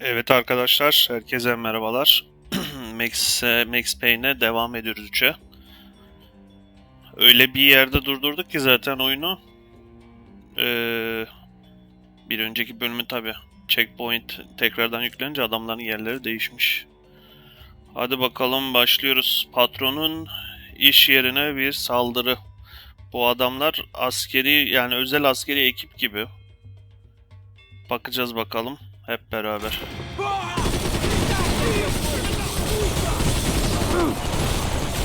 Evet arkadaşlar, herkese merhabalar. Max Payne'e devam ediyoruz 3'e. Öyle bir yerde durdurduk ki zaten oyunu. Bir önceki bölümü tabi. Checkpoint tekrardan yüklenince adamların yerleri değişmiş. Hadi bakalım başlıyoruz. Patronun iş yerine bir saldırı. Bu adamlar askeri yani özel askeri ekip gibi. Bakacağız bakalım hep beraber.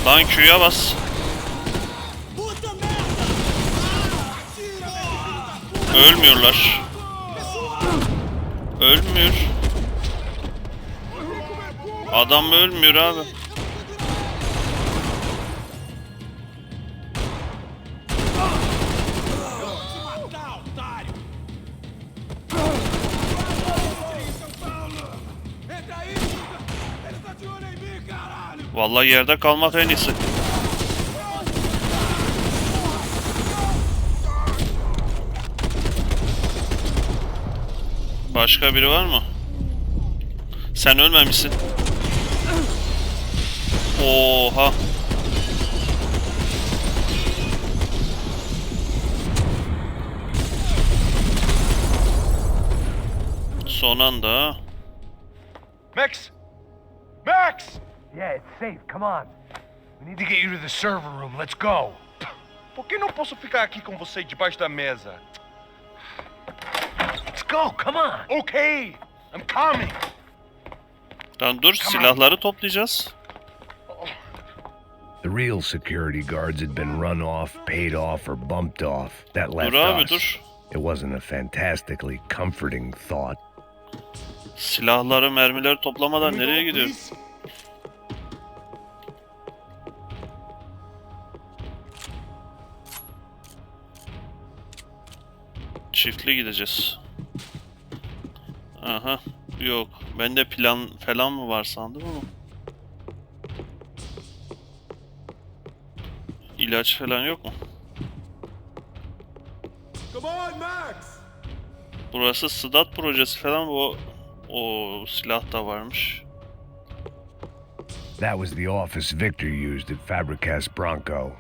Lan Q'ya bas. Ölmüyorlar. Ölmüyor. Adam ölmüyor abi. Vallahi yerde kalmak en iyisi. Başka biri var mı? Sen ölmemişsin. Oha. Son anda. Max! Max! Yeah, it's safe. Come on. We need to get you to the server room. Let's go. Por que não posso ficar aqui com você debaixo da mesa? Let's go. Come on. Okay, I'm coming. Lan dur, silahları toplayacağız. The real security guards had been run off, paid off, or bumped off. That left Dur abi us. dur. It wasn't a fantastically comforting thought. Silahları, mermileri toplamadan nereye gidiyoruz? Çiftli gideceğiz. Aha. Yok. Bende plan falan mı var sandım ama. İlaç falan yok mu? Come on, Max! Burası Sıdat projesi falan, o silah da varmış. That was the office Victor used at Fabricas Branco.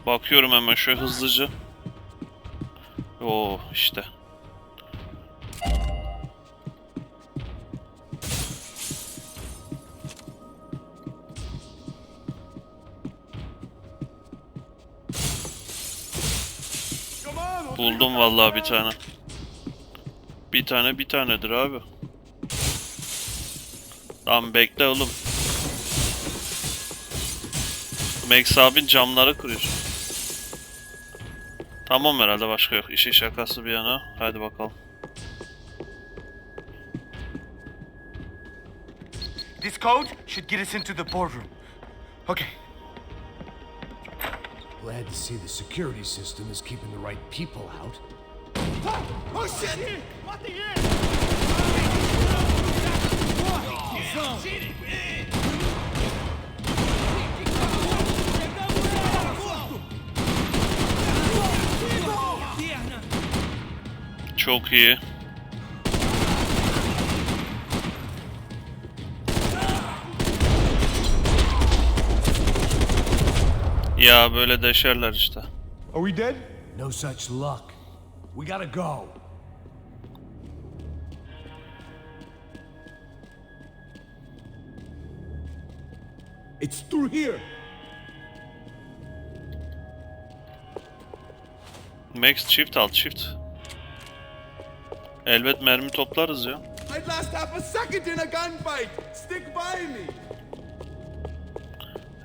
Bakıyorum hemen şöyle hızlıca. Oo işte. Buldum vallahi bir tane. Bir tanedir abi. Tamam bekle oğlum. Max abin camları kırıyor. Tamam herhalde, başka yok. İşin şakası bir yana. Hadi bakalım. This code should get us into the boardroom. Okay. Glad to see the security system is keeping the right people out. Oh shit! Çok iyi. Ya böyle deşerler işte. Are we dead? No such luck. We gotta go. It's through here. Max çift al çift. Elbet mermi toplarız ya. I'd last half a second in a gunfight. Stick by me.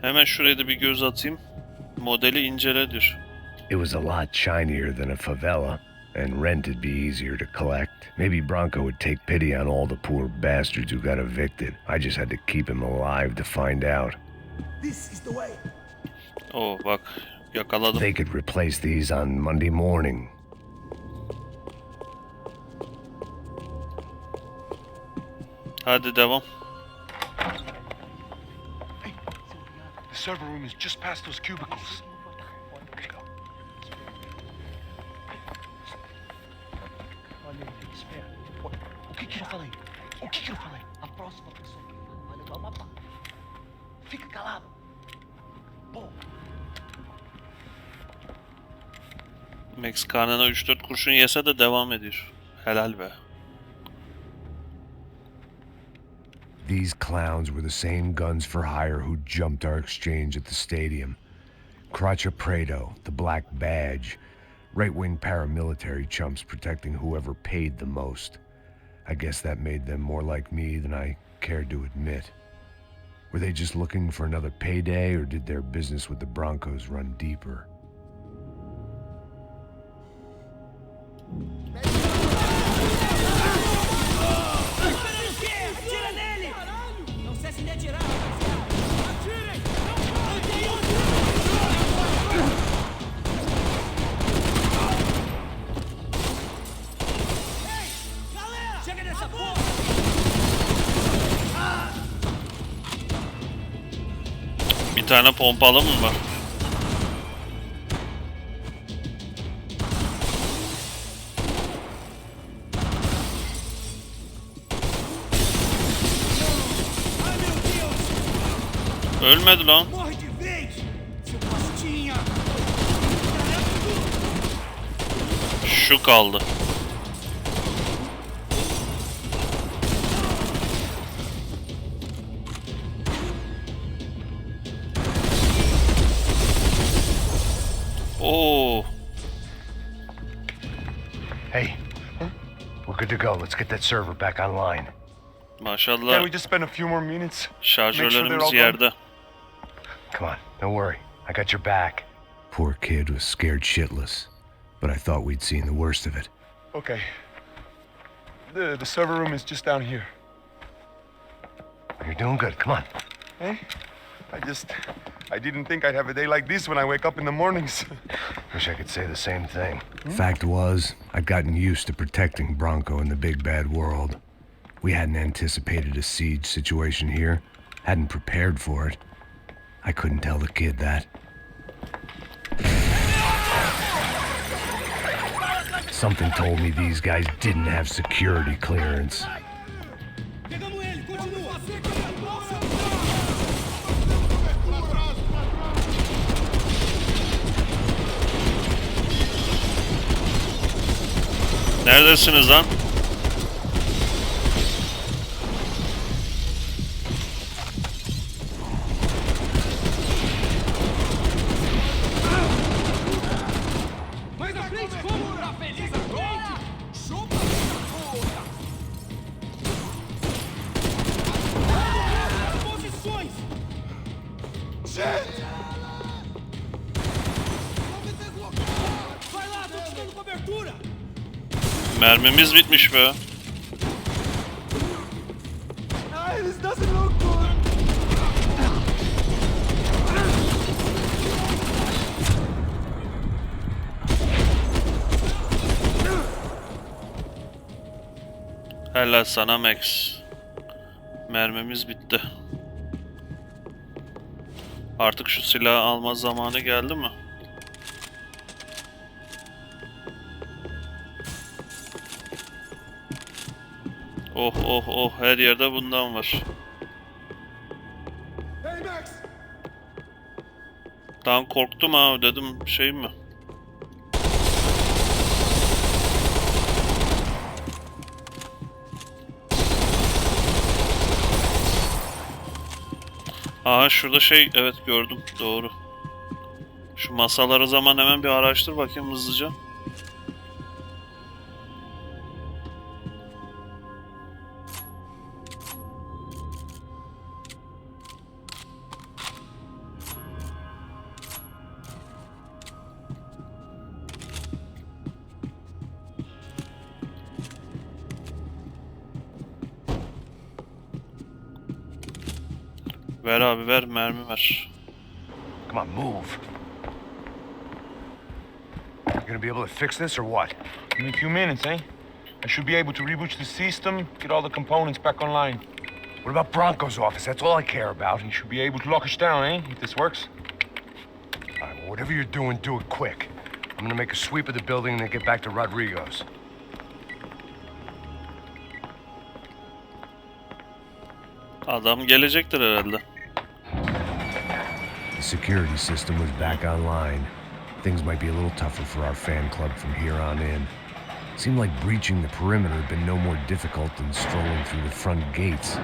Hemen şuraya da bir göz atayım. Modeli incele diyor. It was a lot shinier than a favela, and rent'd be easier to collect. Maybe Branco would take pity on all the poor bastards who got evicted. I just had to keep him alive to find out. This is the way. Oo bak, yakaladım. They could replace these on Monday morning. Hadi devam. Hey, the server room is just past those cubicles. falei? O que eu falei? A próxima pessoa que fala vai levar uma bala. Fica calado. Pô. Max karnına 3-4 kurşun yese de devam ediyor. Helal be. These clowns were the same guns for hire who jumped our exchange at the stadium. Crotcha Prado, the Black Badge, right-wing paramilitary chumps protecting whoever paid the most. I guess that made them more like me than I cared to admit. Were they just looking for another payday, or did their business with the Broncos run deeper? Bir tane pompalı mı var? Ölmedi lan. Şu kaldı. Oo. Hey, we're good to go. Let's get that server back online. Maşallah. Can't we just spend a few more minutes? Şarjörlerimiz yerde. Come on, don't worry. I got your back. Poor kid was scared shitless, but I thought we'd seen the worst of it. Okay. The server room is just down here. You're doing good. Come on. Hey? I didn't think I'd have a day like this when I wake up in the mornings. Wish I could say the same thing. Fact was, I'd gotten used to protecting Branco in the big bad world. We hadn't anticipated a siege situation here, hadn't prepared for it. I couldn't tell the kid that. Something told me these guys didn't have security clearance. Neredesiniz lan? Mermimiz bitmiş be. This doesn't look good. Helal sana Max. Mermimiz bitti. Artık şu silahı alma zamanı geldi mi? Oh oh oh, her yerde bundan var. Hey Max! Daha korktum ha, dedim şey mi? Aha şurada şey, evet gördüm, doğru. Şu masaları zaman hemen bir araştır bakayım hızlıca. Ver abi ver, mermi ver. Come on, move. You gonna be able to fix this or what? Give me a few minutes, eh? I should be able to reboot the system, get all the components back online. What about Branco's office? That's all I care about. You should be able to lock us down, eh? If this works. All right, well, whatever you're doing, do it quick. I'm gonna make a sweep of the building and then get back to Rodrigo's. Adam gelecektir herhalde. The security system was back online. Things might be a little tougher for our fan club from here on in. Seemed like breaching the perimeter had been no more difficult than strolling through the front gates.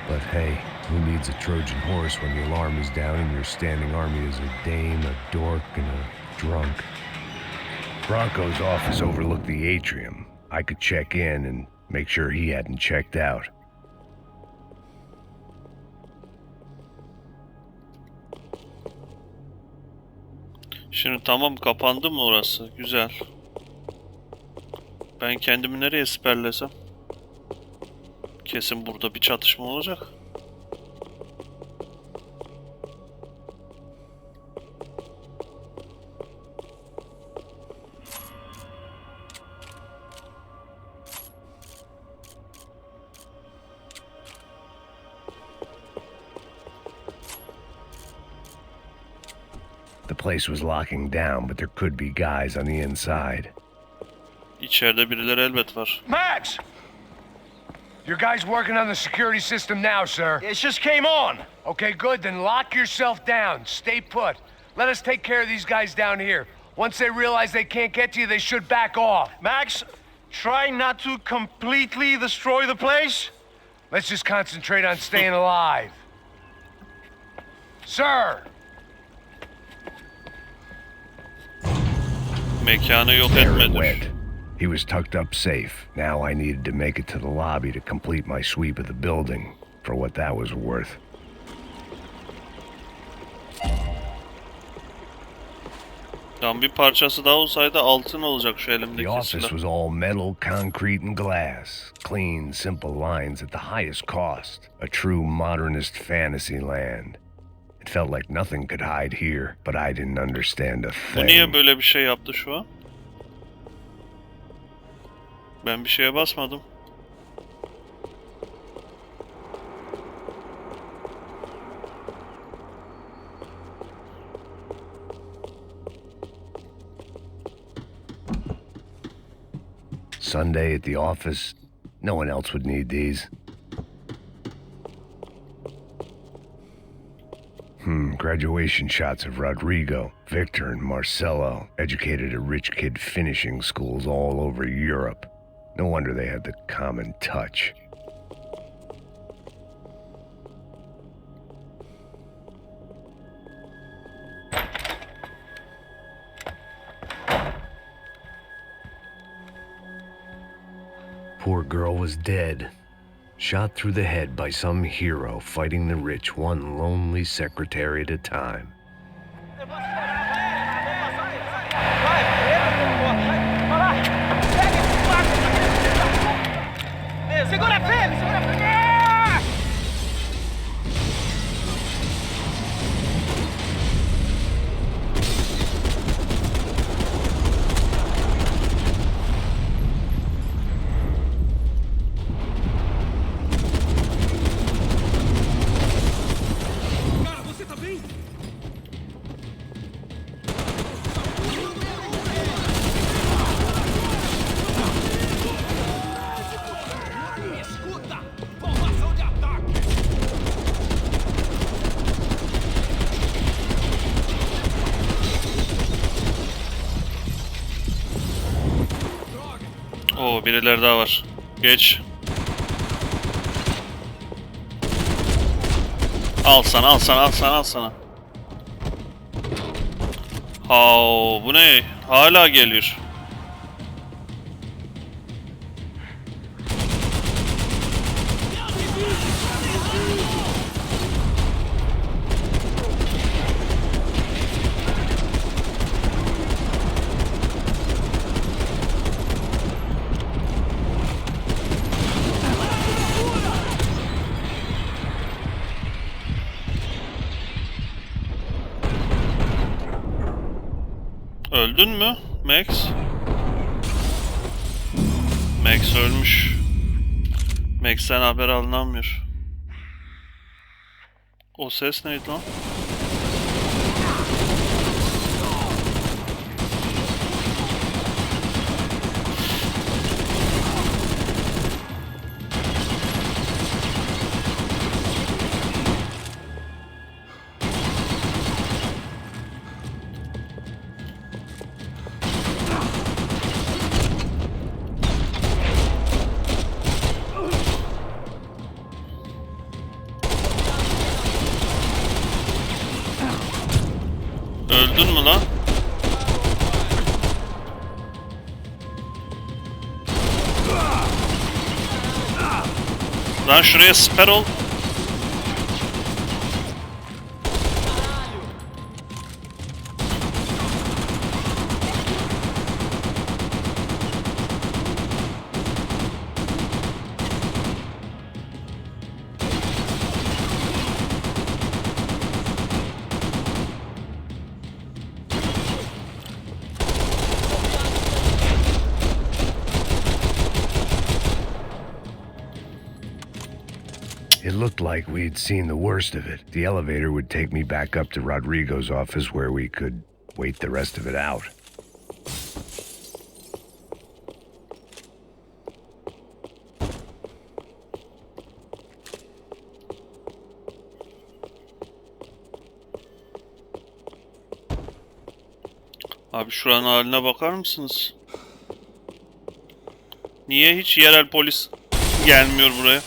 But hey, who needs a Trojan horse when the alarm is down and your standing army is a dame, a dork, and a drunk? Branco's office overlooked the atrium. I could check in and make sure he hadn't checked out. Şimdi tamam, kapandı mı orası? Güzel. Ben kendimi nereye siperlesem? Kesin burada bir çatışma olacak. The place was locking down, but there could be guys on the inside. İçeride birileri elbet var. Max! Your guys working on the security system now, sir? It just came on. Okay, good. Then lock yourself down. Stay put. Let us take care of these guys down here. Once they realize they can't get to you, they should back off. Max, try not to completely destroy the place. Let's just concentrate on staying alive. Sir! Mekanı yok There it etmedi. went. He was tucked up safe. Now I needed to make it to the lobby to complete my sweep of the building, for what that was worth. Tam bir parçası daha olsaydı altın olacak şu The elimdeki office silah. was all metal, concrete, and glass. Clean, simple lines at the highest cost. A true modernist fantasy land. It felt like nothing could hide here, but I didn't understand a Bu niye thing. böyle bir şey yaptı şu an? Ben bir şeye basmadım. Sunday at the office? No one else would need these. Graduation shots of Rodrigo, Victor, and Marcelo, educated at rich kid finishing schools all over Europe. No wonder they had the common touch. Poor girl was dead. Shot through the head by some hero fighting the rich one lonely secretary at a time. Segura firme, segura firme! Cara, você tá bem? Escuta! Formação de ataque! Oo, birileri daha var. Geç. Al sana, al sana, al sana, al sana. Hav, bu ne? Hala geliyor. Öldün mü Max? Max ölmüş. Max'ten haber alınamıyor. O ses neydi lan? Öldün mü lan? Lan şuraya siper ol. It looked like we'd seen the worst of it. The elevator would take me back up to Rodrigo's office where we could wait the rest of it out. Abi şuranın haline bakar mısınız? Niye hiç yerel polis gelmiyor buraya?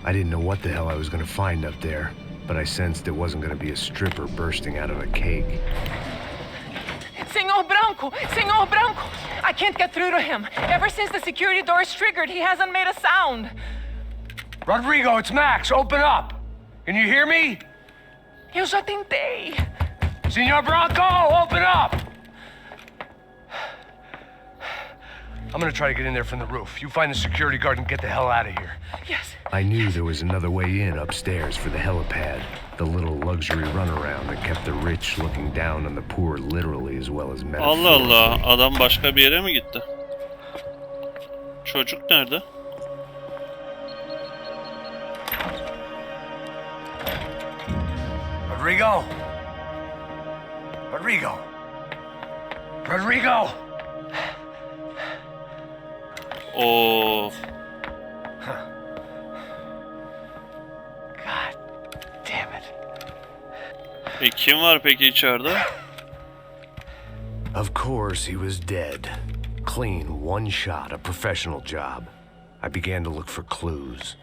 I didn't know what the hell I was going to find up there, but I sensed it wasn't going to be a stripper bursting out of a cake. Senor Branco! Senor Branco! I can't get through to him. Ever since the security door is triggered, he hasn't made a sound. Rodrigo, it's Max. Open up. Can you hear me? Eu já tentei. Senor Branco, open up! I'm gonna try to get in there from the roof. You find the security guard and get the hell out of here. Yes. I knew there was another way in upstairs for the helipad, the little luxury runaround that kept the rich looking down on the poor literally as well as metaphorically. Allah Allah, adam başka bir yere mi gitti? Çocuk nerede? Rodrigo? Rodrigo? Rodrigo? Oo. God damn it. Kim var peki içeride? Of course, he was dead. Clean, one shot, a professional job. I began to look for clues.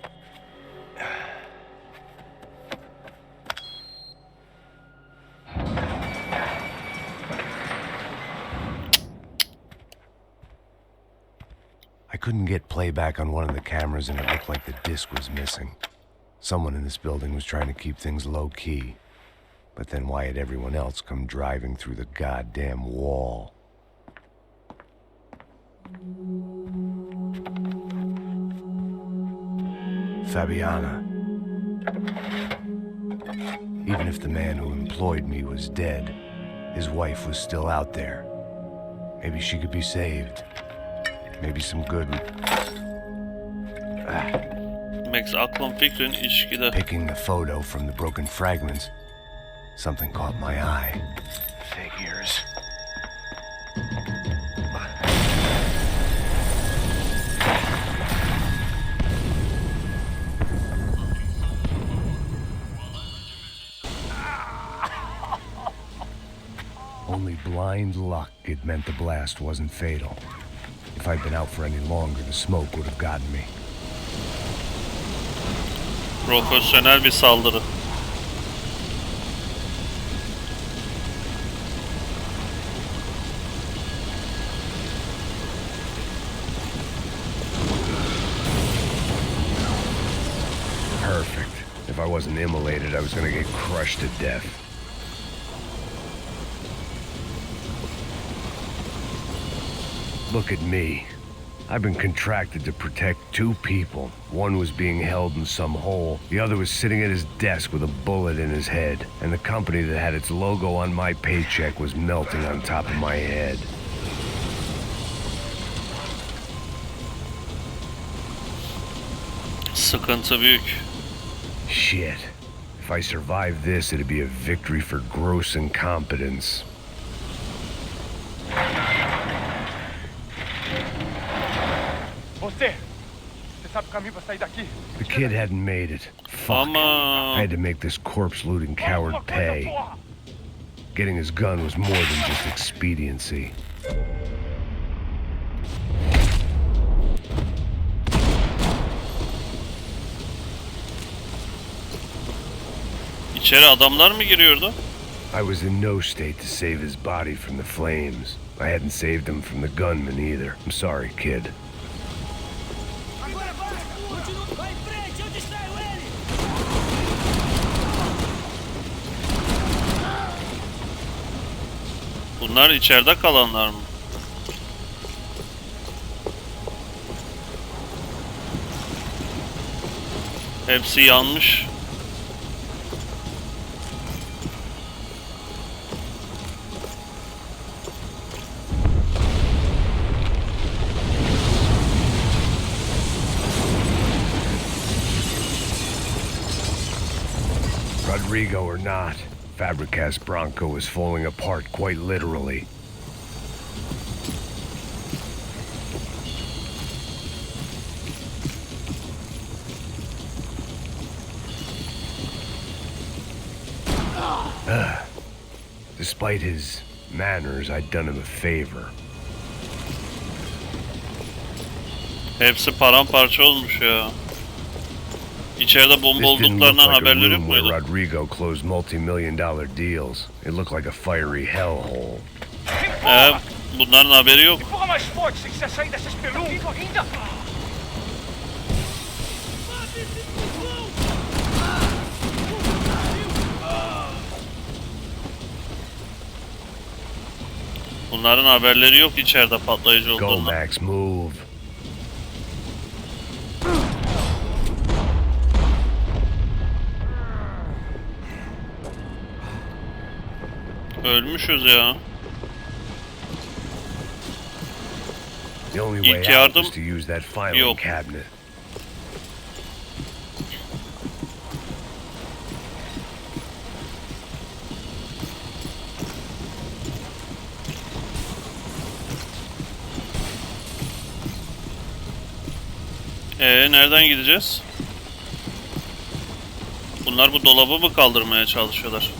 I couldn't get playback on one of the cameras and it looked like the disc was missing. Someone in this building was trying to keep things low-key. But then why had everyone else come driving through the goddamn wall? Fabiana. Even if the man who employed me was dead, his wife was still out there. Maybe she could be saved. Maybe some good... Max aklın fikrin ilişkide. Picking the photo from the broken fragments, something caught my eye. Figures. Only blind luck it meant the blast wasn't fatal. If I'd been out for any longer, the smoke would have gotten me. Profesyonel bir saldırı. Perfect. If I wasn't immolated, I was gonna get crushed to death. Look at me. I've been contracted to protect two people. One was being held in some hole. The other was sitting at his desk with a bullet in his head. And the company that had its logo on my paycheck was melting on top of my head. Sıkıntı büyük. Shit. If I survived this, it'd be a victory for gross incompetence. Você sabe o caminho pra sair daqui? The kid hadn't made it. Fuck. I Ama had to make this corpse-looting coward pay. Getting his gun was more than just expediency. içeri adamlar mı giriyordu? I was in no state to save his body from the flames. I hadn't saved him from the gunman either. I'm sorry, kid. Bunlar içeride kalanlar mı? Hepsi yanmış. Rodrigo or not, Fabricas Branco is falling apart quite literally. Despite his manners, I'd done him a favor. Hepsi paramparça olmuş ya. İçeride bomba This didn't look olduklarından like a haberleri yok room where muydu? Rodrigo closed multi-million-dollar deals. It looked like a fiery hellhole. Bunların haberi yok. Empurra mais forte se quiser sair dessa espelunca. Ainda! Bunların haberleri yok içeride patlayıcı Go, olduğundan. Max, move. Ölmüşüz ya. The only İlk way out yardım is to use that filing yok. cabinet. Nereden gideceğiz? Bunlar bu dolabı mı kaldırmaya çalışıyorlar?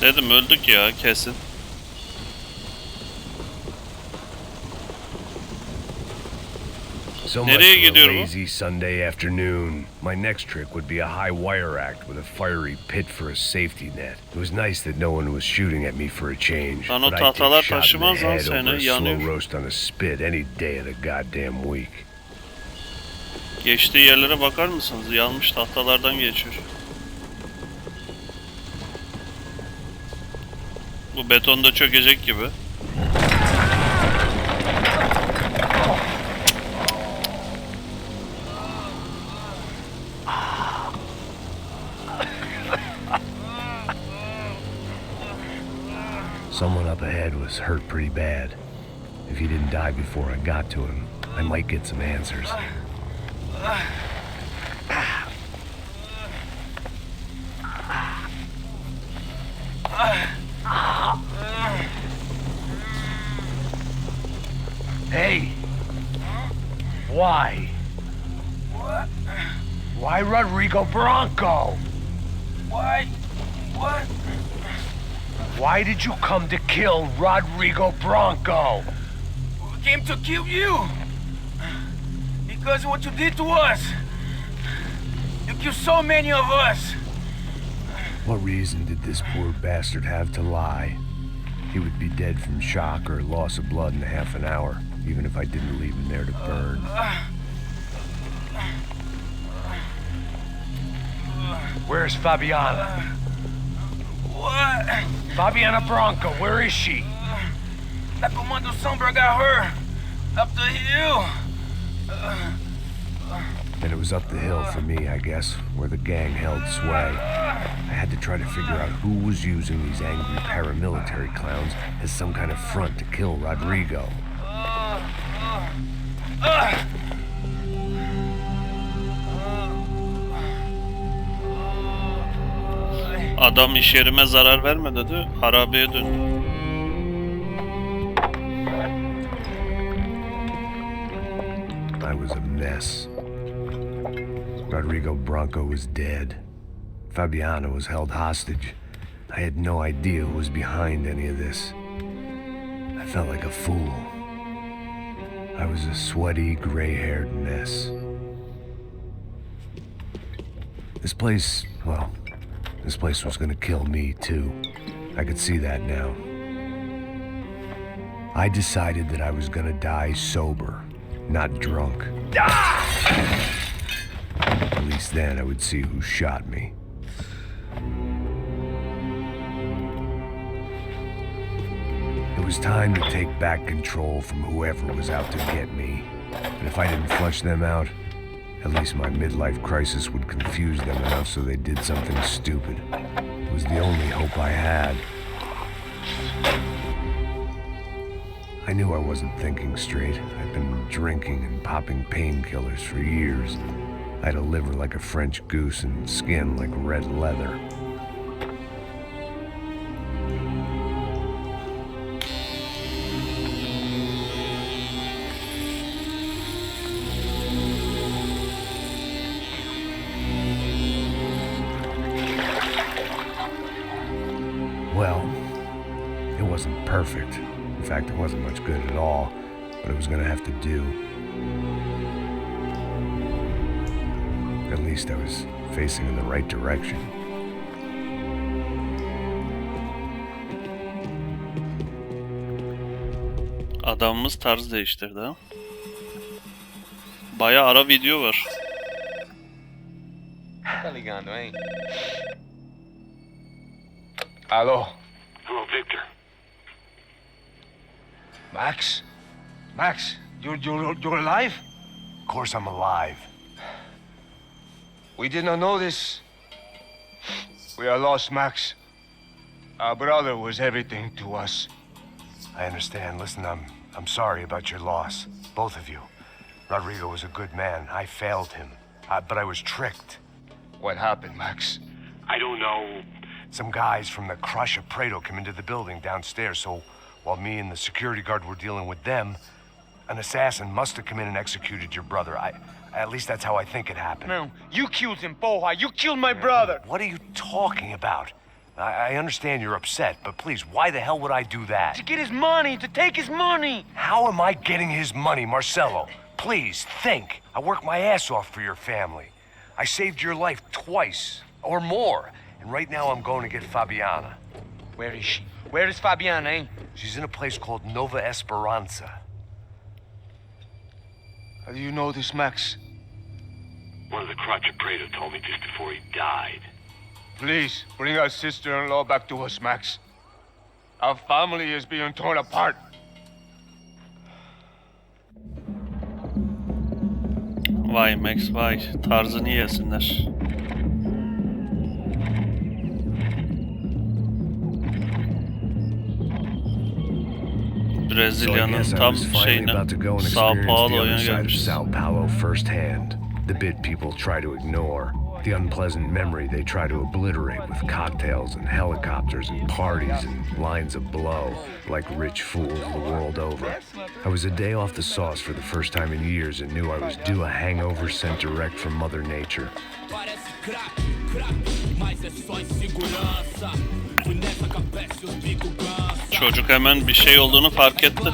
Dedim öldük ya kesin. So much Nereye for a gidiyor bu? lazy Sunday afternoon. My next trick would be a high wire act with a fiery pit for a safety net. It was nice that no one was shooting at me for a change. Lan o But I'd take tahtalar a shot in the taşımaz lan head over a seni, slow yanıyor. roast on a spit any day of the goddamn week. Geçtiği yerlere bakar mısınız? Yanmış tahtalardan geçiyor. Bu betonda çökecek gibi. Someone up ahead was hurt pretty bad. If he didn't die before I got to him, I might get some answers. Hey! Why? What? Why Rodrigo Branco? Why? What? Why did you come to kill Rodrigo Branco? We came to kill you. Because of what you did to us. You killed so many of us. What reason did this poor bastard have to lie? He would be dead from shock or loss of blood in half an hour, even if I didn't leave him there to burn. Where's Fabiana? What? Fabiana Branco, where is she? That Comando Sombra got her. Up the hill. And it was up the hill for me, I guess, where the gang held sway. I I had to try to figure out who was using these angry paramilitary clowns as some kind of front to kill Rodrigo. Adam iş yerime zarar verme dedi, harabeye döndü. I was a mess. Rodrigo Branco was dead. Fabiana was held hostage. I had no idea who was behind any of this. I felt like a fool. I was a sweaty, gray-haired mess. This place, well, this place was gonna kill me too. I could see that now. I decided that I was gonna die sober, not drunk. At least then I would see who shot me. It was time to take back control from whoever was out to get me. And if I didn't flush them out, at least my midlife crisis would confuse them enough so they did something stupid. It was the only hope I had. I knew I wasn't thinking straight. I'd been drinking and popping painkillers for years. I had a liver like a French goose and skin like red leather. Well, it wasn't perfect. In fact, it wasn't much good at all, but it was gonna have to do. At least I was facing in the right direction. Adamımız tarz değiştirdi ha. Bayağı ara video var. Tá ligando, hein? Hello. Hello, Victor. Max? Max, you're alive? Of course I'm alive. We did not know this. We are lost, Max. Our brother was everything to us. I understand. Listen, I'm sorry about your loss. Both of you. Rodrigo was a good man. I failed him. But I was tricked. What happened, Max? I don't know. Some guys from the Crush of Prado came into the building downstairs, so while me and the security guard were dealing with them, an assassin must have come in and executed your brother. At least that's how I think it happened. No, you killed him, Boha. You killed my brother. What are you talking about? I understand you're upset, but please, why the hell would I do that? To get his money, to take his money. How am I getting his money, Marcelo? Please, think. I worked my ass off for your family. I saved your life twice, or more. And right now I'm going to get Fabiana. Where is she? Where is Fabiana, eh? She's in a place called Nova Esperanza. How do you know this, Max? One of the Crotch of Prado told me just before he died. Please, bring our sister-in-law back to us, Max. Our family is being torn apart. Vay Max vay. Tarzını yesinler. Brezilya'nın tam şeyine Sao Paulo'ya gelmişiz. Sao Paulo firsthand. The bit people try to ignore. The unpleasant memory they try to obliterate with cocktails and helicopters and parties and lines of blow, like rich fools the world over. I was a day off the sauce for the first time in years and knew I was due a hangover sent direct from Mother Nature. Çocuk hemen bir şey olduğunu fark etti.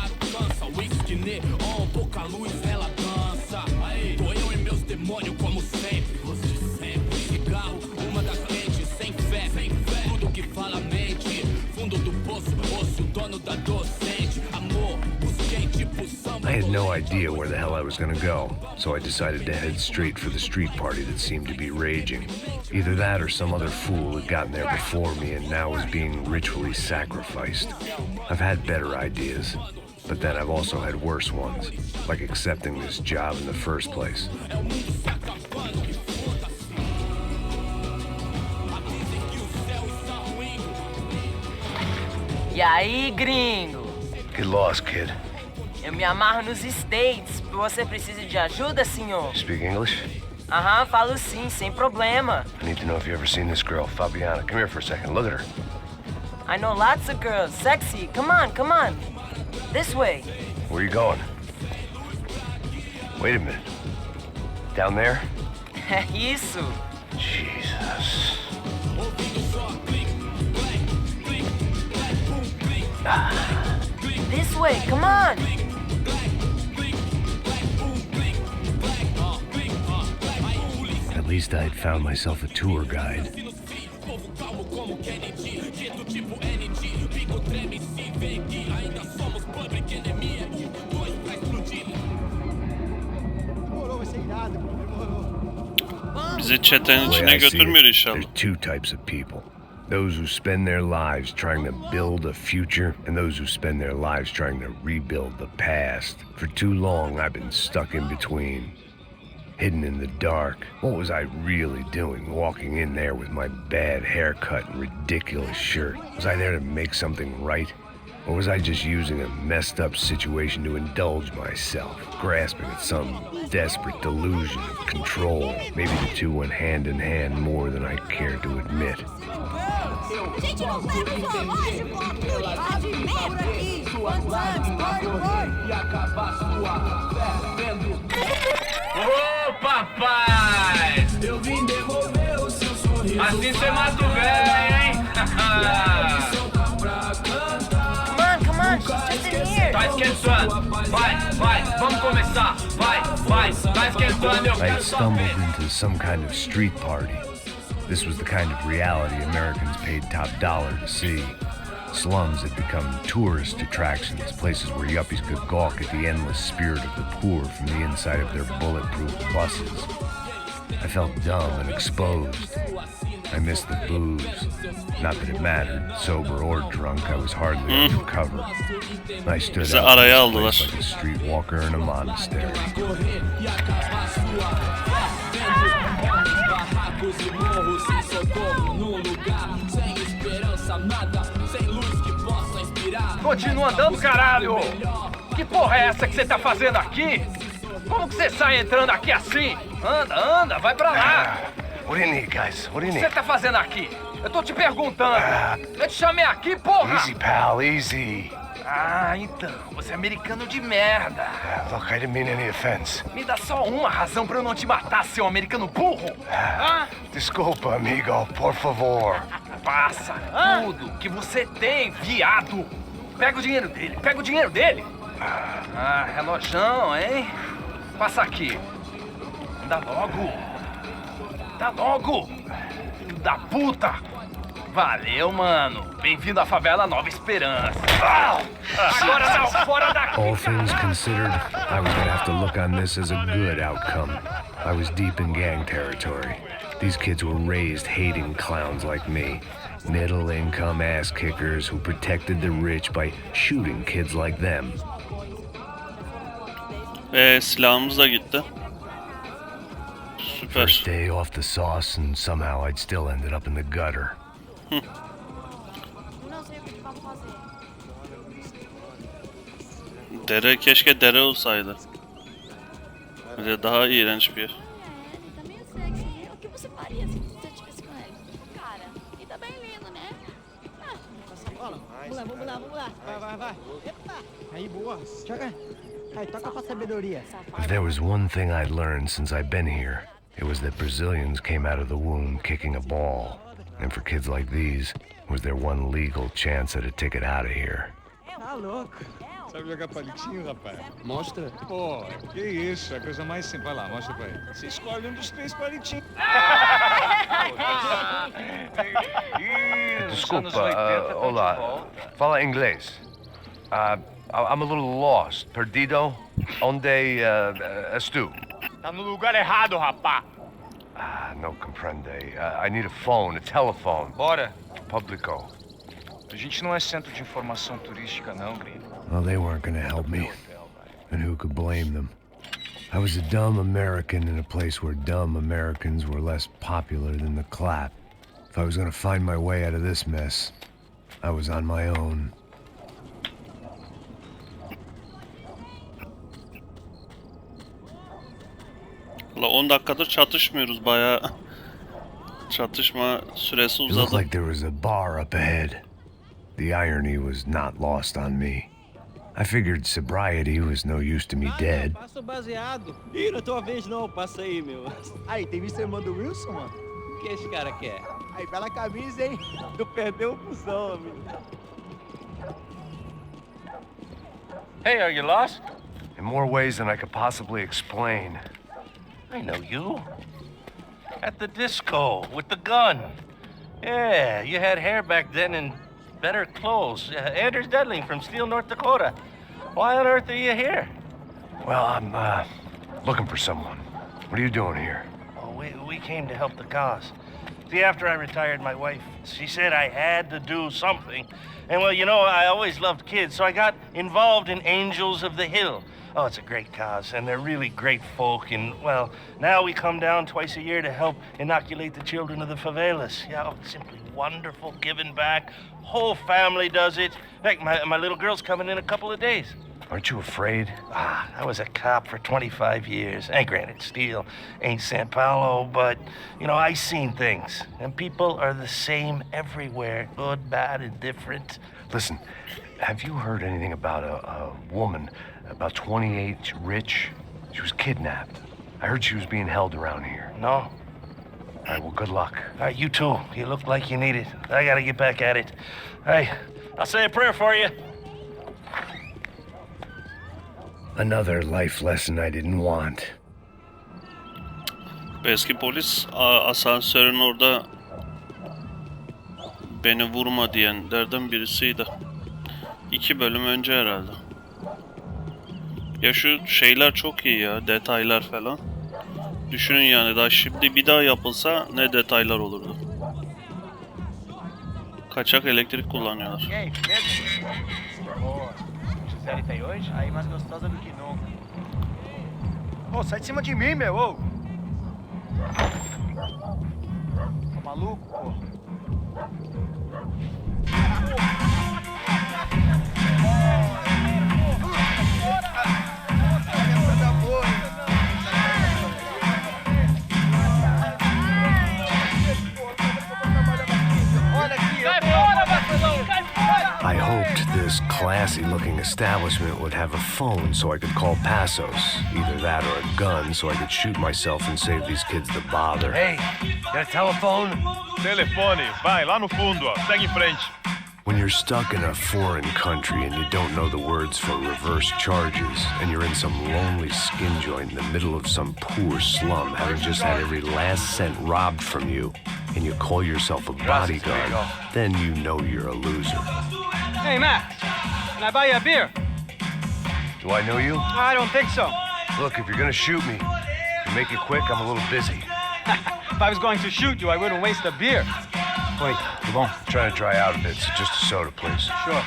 I had no idea where the hell I was gonna go, so I decided to head straight for the street party that seemed to be raging. Either that or some other fool had gotten there before me and now was being ritually sacrificed. I've had better ideas, but then I've also had worse ones, like accepting this job in the first place. E aí, gringo? Get lost, kid. Eu me amarro nos States. Você precisa de ajuda, senhor? Speak English? Aham, falo sim, sem problema. I need to know if you ever seen this girl, Fabiana. Come here for a second. Look at her. I know lots of girls. Sexy. Come on, come on. This way. Where you going? Wait a minute. Down there? É isso. Jesus. This way, come on. At least I'd found myself a tour guide. Bizi çetenin The way içine I see götürmüyor it, inşallah. there's two types of people. Those who spend their lives trying to build a future, and those who spend their lives trying to rebuild the past. For too long, I've been stuck in between. Hidden in the dark. What was I really doing walking in there with my bad haircut and ridiculous shirt? Was I there to make something right? Or was I just using a messed up situation to indulge myself, grasping at some desperate delusion of control? Maybe the two went hand in hand more than I cared to admit. Gente, não leva sua voz, oportunidade merda aqui. Ô, papai! Eu vim devolver o seu sorriso. Assim você mata o velho, hein? Come on, just in here. Tá esquentando. Vai, vamos começar. Vai, tá esquentando. Eu I quero had só stumbled ver. into some kind of street party. This was the kind of reality Americans paid top dollar to see. Slums had become tourist attractions, places where yuppies could gawk at the endless spirit of the poor from the inside of their bulletproof buses. I felt dumb and exposed. I missed the booze. Not that it mattered, sober or drunk, I was hardly under cover. I stood Bizi out in araya this place aldılar. like a streetwalker in a monastery. Continua andando, caralho! Que porra é essa que você tá fazendo aqui? Como que você sai entrando aqui assim? Anda, vai pra lá! What do you need, guys? What do you O que need? você tá fazendo aqui? Eu tô te perguntando. Eu te chamei aqui, porra! Easy, pal, easy. Ah, então, você é americano de merda. Look, I didn't mean any offense. Me dá só uma razão pra eu não te matar, seu americano burro. Ah, Desculpa, amigo, por favor. passa tudo que você tem, viado. Pega o dinheiro dele. Ah, relojão, hein? Passa aqui. Dá logo. Filho da puta. Valeu, mano. Bem-vindo à favela Nova Esperança. Agora não, fora daqui. All things considered, I was gonna have to look on this as a good outcome. I was deep in gang territory. These kids were raised hating clowns like me. Middle-income ass-kickers who protected the rich by shooting kids like them. Silahımız da gitti. Süper. First day off the sauce, and somehow I'd still ended up in the gutter. Dere keşke dere olsaydı. Böyle daha iğrenç bir yer. O que você faria se você estivesse com ele? Cara, e tá bem lindo, né? Vamos lá. Vai. Epa! Aí, boa. Joga. Aí, toca com a sabedoria. If there was one thing I'd learned since I'd been here, it was that Brazilians came out of the womb kicking a ball. And for kids like these, was their one legal chance at a ticket out of here. Tá louco. Sabe jogar palitinho, rapaz? Mostra. Pô, que isso, é a coisa mais simples. Vai lá, mostra pra ele. Você escolhe um dos 3 palitinhos. Desculpa, olá. Fala inglês. I'm a little lost. Perdido? Onde estou? Tá no lugar errado, rapá. No comprende. I need a phone, a telephone. Bora. Publico. A gente não é centro de informação turística, não, gringo. Well, they weren't gonna help me. And who could blame them? I was a dumb American in a place where dumb Americans were less popular than the clap. If I was gonna find my way out of this mess, I was on my own. Valla 10 dakikadır çatışmıyoruz bayağı. Çatışma süresi It looked uzadı. like there was a bar up ahead. The irony was not lost on me. I figured sobriety was no use to me dead. Passa o baseado. Ih, não é tua vez não, passa aí, meu. Aí, tem visto a irmã do Wilson, mano? O que esse cara quer? Aí, bela camisa, hein? Tu perdeu o busão, amigo. Hey, are you lost? In more ways than I could possibly explain. I know you. At the disco with the gun. Yeah, you had hair back then and better clothes. Anders Dudling from Steele, North Dakota. Why on earth are you here? Well, I'm, looking for someone. What are you doing here? Oh, we came to help the cause. See, after I retired, my wife, she said I had to do something. And, well, you know, I always loved kids, so I got involved in Angels of the Hill. Oh, it's a great cause, and they're really great folk. And, well, now we come down twice a year to help inoculate the children of the favelas. Yeah, oh, it's simply wonderful, giving back. Whole family does it. In fact, my little girl's coming in a couple of days. Aren't you afraid? I was a cop for 25 years. And granted, Steele ain't Sao Paulo, but, you know, I seen things. And people are the same everywhere, good, bad, and different. Listen, have you heard anything about a woman, about 28, rich? She was kidnapped. I heard she was being held around here. No? All right, well, good luck. All right, you too. You look like you need it. I gotta get back at it. Hey, I'll say a prayer for you. Another life lesson I didn't want. Eski polis asansörün orada beni vurma diyenlerden birisiydi. 2 bölüm önce herhalde. Ya şu şeyler çok iyi ya, detaylar falan. Düşünün yani, daha şimdi bir daha yapılsa ne detaylar olurdu. Kaçak elektrik kullanıyorlar. E aí, beleza? Boa. Gisele tá aí hoje? Aí mais gostosa do que nunca. Ô, sai de cima de mim, meu, ô! Tá maluco, pô? I hoped this classy-looking establishment would have a phone so I could call Passos. Either that or a gun so I could shoot myself and save these kids the bother. Hey, got a telephone? Telefone, vai lá no fundo, ó. Segue em frente. When you're stuck in a foreign country and you don't know the words for reverse charges, and you're in some lonely skin joint in the middle of some poor slum, having just had every last cent robbed from you, and you call yourself a bodyguard, then you know you're a loser. Hey, Max, can I buy you a beer? Do I know you? I don't think so. Look, if you're gonna shoot me, if you make it quick, I'm a little busy. If I was going to shoot you, I wouldn't waste a beer. Wait, come on. I'm trying to dry out a bit, so just a soda, please. Sure.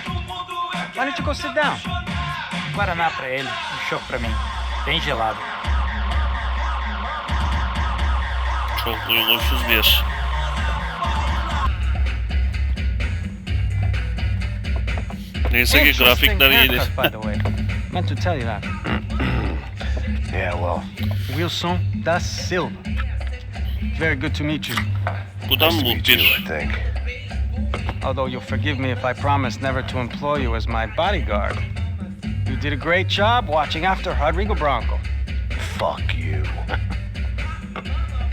Why don't you go sit down? Guaraná pra ele, chopp pra mim. Bem gelado. Çok duygusuz bir yer. Neyse ki grafikler iyidir. By the way, meant to tell you that. Yeah, well. Wilson da Silva. Very good to meet you. Bu da mı bu I bir? think. Although you'll forgive me if I promise never to employ you as my bodyguard. You did a great job watching after Rodrigo Branco. Fuck you.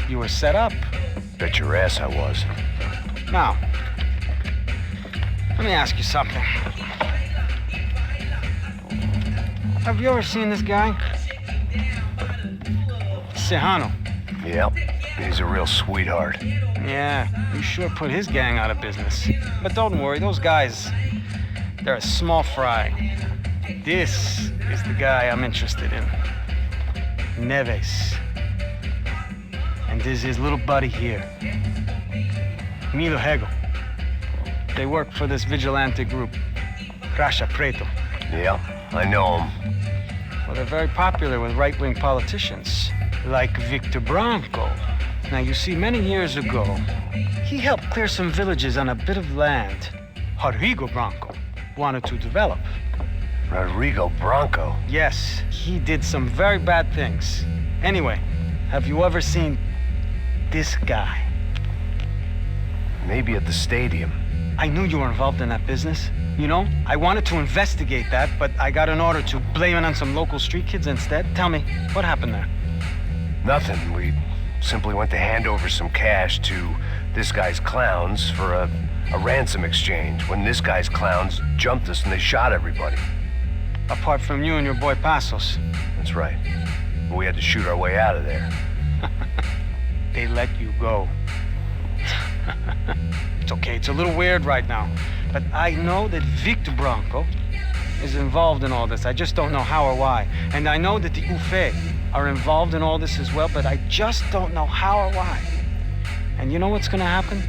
You were set up. Bet your ass I was. Now, let me ask you something. Have you ever seen this guy? Sejano. Yep, he's a real sweetheart. Yeah, you sure put his gang out of business. But don't worry, those guys, they're a small fry. This is the guy I'm interested in. Neves. And this is his little buddy here. Milo Hegel. They work for this vigilante group, Crasha Preto. Yeah, I know him. Well, they're very popular with right-wing politicians, like Victor Branco. Now, you see, many years ago, he helped clear some villages on a bit of land Rodrigo Branco wanted to develop. Rodrigo Branco? Yes, he did some very bad things. Anyway, have you ever seen this guy? Maybe at the stadium. I knew you were involved in that business. You know, I wanted to investigate that, but I got an order to blame it on some local street kids instead. Tell me, what happened there? Nothing. We simply went to hand over some cash to this guy's clowns for a ransom exchange when this guy's clowns jumped us and they shot everybody. Apart from you and your boy Passos. That's right. We had to shoot our way out of there. They let you go. It's okay, it's a little weird right now. But I know that Victor Branco is involved in all this. I just don't know how or why. And I know that the UHD are involved in all this as well, but I just don't know how or why. And you know what's gonna happen?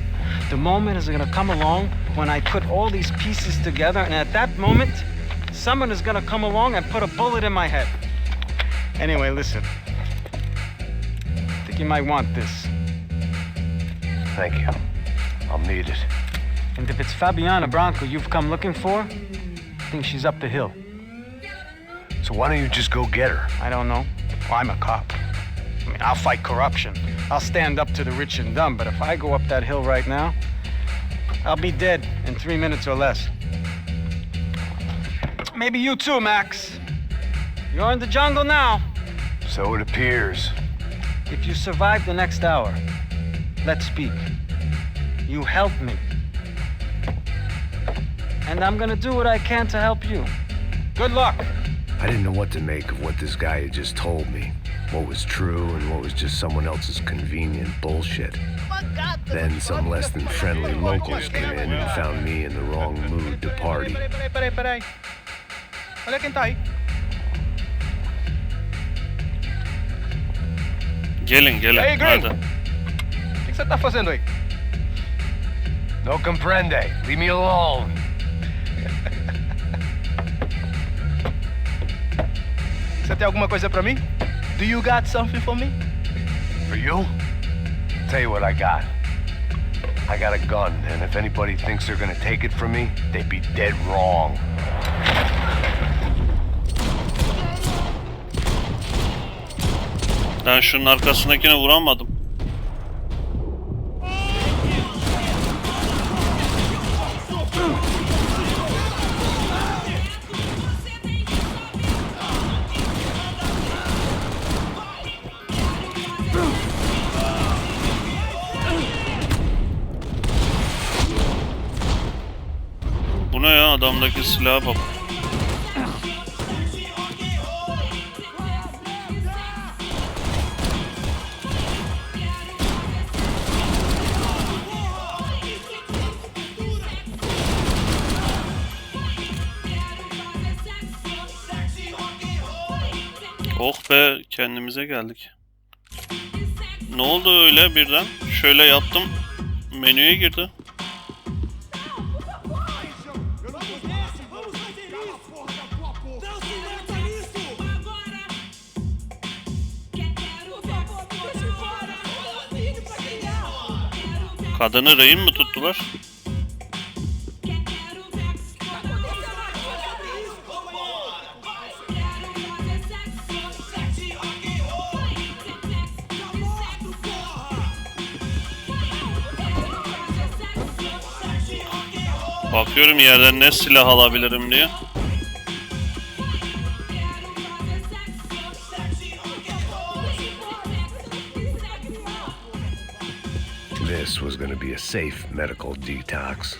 The moment is gonna come along when I put all these pieces together, and at that moment, someone is gonna come along and put a bullet in my head. Anyway, listen. I think you might want this. Thank you. I'll need it. And if it's Fabiana Branco you've come looking for, I think she's up the hill. So why don't you just go get her? I don't know. Well, I'm a cop. I mean, I'll fight corruption. I'll stand up to the rich and dumb, but if I go up that hill right now, I'll be dead in 3 minutes or less. Maybe you too, Max. You're in the jungle now. So it appears. If you survive the next hour, let's speak. You help me. And I'm gonna do what I can to help you. Good luck. I didn't know what to make of what this guy had just told me. What was true and what was just someone else's convenient bullshit. Then some less than friendly locals came in and found me in the wrong mood to party. Peraí. Olha quem tá aí. Gelin. Hey, Greg. Hadi. O que você tá fazendo aí? No comprende. Leave me alone. Você tem alguma coisa pra mim? Do you got something for me? For you? Tell you what I got. I got a gun, and if anybody thinks they're gonna take it from me, they'd be dead wrong. Ben şunun arkasındakine vuramadım. Bu ne ya, adamdaki silaha bak. Oh be, kendimize geldik. Ne oldu öyle birden? Şöyle yaptım, menüye girdi. Kadını rehin mi tuttular? Bakıyorum yerden ne silah alabilirim diye. This was going to be a safe medical detox.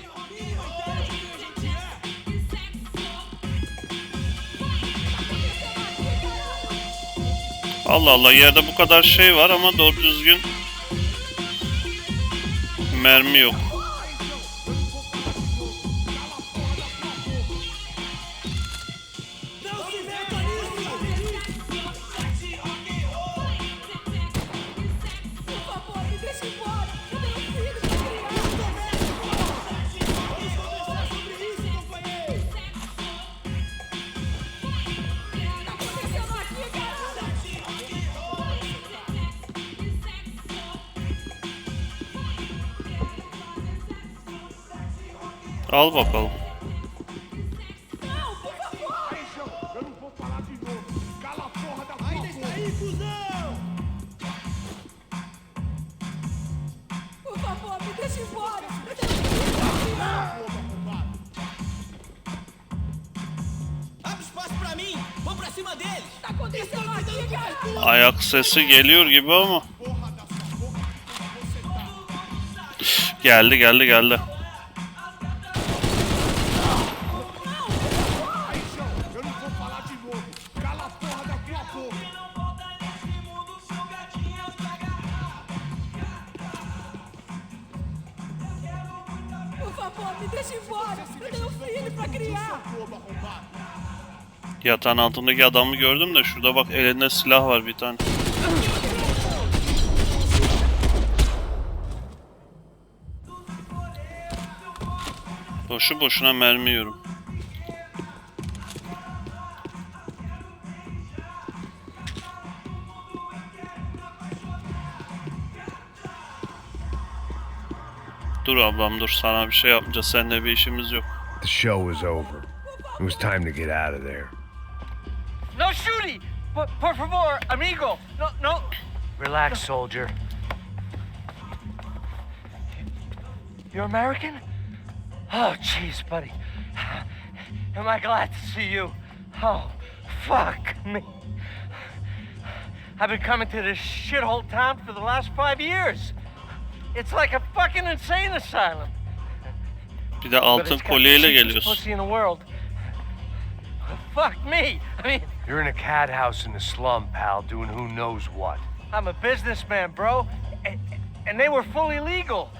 Allah Allah, yerde bu kadar şey var ama doğru düzgün mermi yok. Al bakalım. Ayak sesi geliyor gibi ama. Geldi. Yatağın altındaki adamı gördüm de şurada bak elinde silah var bir tane. Boşu boşuna mermi yiyorum. Dur ablam dur, sana bir şey yapmayacağız, seninle bir işimiz yok. The show was over. It was time to get out of there. No shooting! Por favor, amigo! No! Relax, soldier. You're American? Oh, jeez, buddy. Am I glad to see you? Oh, fuck me. I've been coming to this shithole town for the last 5 years. It's like a fucking insane asylum. Bir de altın kolyeyle geliyorsun. Pussy in the world. Fuck me. I mean, You're in a cat house in the slum, pal, doing who knows what. I'm a businessman, bro, and they were fully legal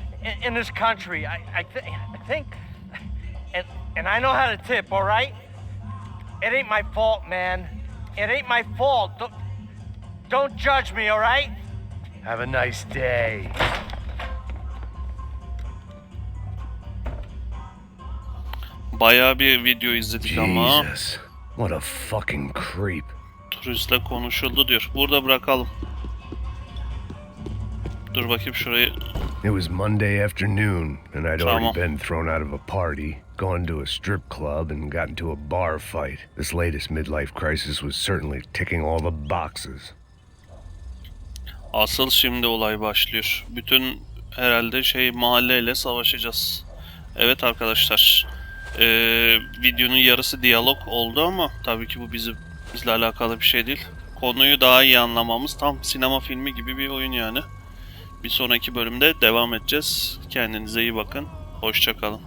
in this country. I think, and I know how to tip. All right. It ain't my fault, man. It ain't my fault. Don't judge me, all right? Have a nice day. Bayağı bir video izledik ama. Jesus, what a fucking creep. Turistle konuşuldu diyor. Burada bırakalım. Dur bakayım şurayı. It was Monday afternoon, and I'd Tamam. already been thrown out of a party, gone to a strip club, and got into a bar fight. This latest midlife crisis was certainly ticking all the boxes. Asıl şimdi olay başlıyor. Bütün herhalde mahalleyle savaşacağız. Evet arkadaşlar. Videonun yarısı diyalog oldu ama tabii ki bu bizle alakalı bir şey değil. Konuyu daha iyi anlamamız, tam sinema filmi gibi bir oyun yani. Bir sonraki bölümde devam edeceğiz. Kendinize iyi bakın. Hoşça kalın.